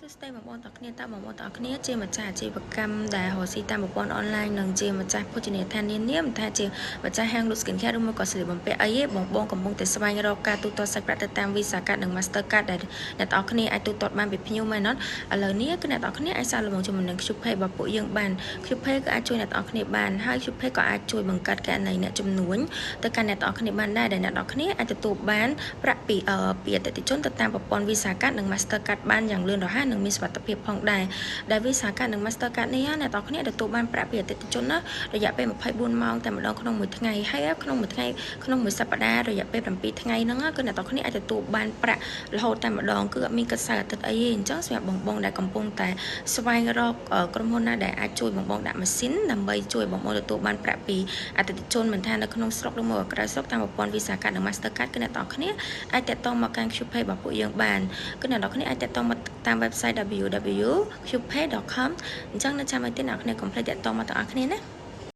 សួស្តីបងប្អូនទាំងគ្នាតើបងប្អូនទាំងគ្នាជាម្ចាស់អាជីវកម្មដែលរកស៊ីតាមប្រព័ន្ធអនឡាញនិងជាម្ចាស់ភោជនីយដ្ឋាននានាមិនថាជាម្ចាស់ហាងលក់ skincare ឬមួយក៏ស្លៀកបំពាក់អីទេបងកំពុងតែស្វែងរកការទូទាត់សាច់ប្រាក់ទៅតាម Visa Card និង Mastercard ដែលអ្នកទាំងគ្នាអាចទូទាត់បានពីភ្ញៀវមែនអត់ឥឡូវនេះគឺអ្នកទាំងគ្នាអាចសាកល្បងជាមួយនឹង QPay របស់ពួកយើងបាន QPay ក៏អាចជួយអ្នកទាំងគ្នាបានហើយ QPay ក៏អាចជួយបង្កើតករណីអ្នកជំនួញទៅកាន់អ្នកទាំងគ្នាបានដែរដែលអ្នកទាំងគ្នាអាចទទួលបានប្រាក់ពីអតិថិជនទៅតាមប្រព័ន្ធ Visa Card និង Mastercard បានយ៉ាងលឿនរហ័សនិងមានសុវត្ថិភាពផងដែរដែល Visa Card និង Mastercard នេះអ្នកទាំងគ្នាទទួលបានប្រាក់ពីអតិថិជនណារយៈពេល24ម៉ោងតែម្ដងក្នុងមួយថ្ងៃហើយក្នុងមួយថ្ងៃក្នុងមួយសប្តាហ៍រយៈពេល7ថ្ងៃហ្នឹងគឺអ្នកទាំងគ្នាអាចទទួលបានប្រាក់រហូតតែម្ដងគឺអត់មានកិច្ចសារអាទិត្យអីទេអញ្ចឹងសម្រាប់បងដែលកំពុងតែស្វែងរកក្រុមហ៊ុនណាដែលអាចជួយបងដាក់ម៉ាស៊ីនដើម្បីជួយបងទទួលបានប្រាក់ពីអតិថិជនមិនថានៅក្នុងស្រុកឬមកក្រៅស្រុកតាមប្រព័ន្ធ Visa Card និង Mastercard គឺអ្នកទាំងគ្នាអាចតាក់ទងមកកាន់ QPay របស់ពួកយើងបានគឺអ្នកទាំងគ្នាអាចតាក់ទងមកតាម website www.qpay.com អញ្ចឹងនៅចាំឲ្យទៀតអ្នកទាំងគ្នាកុំភ្លេចតាក់ទងមកទាំងអស់គ្នាណា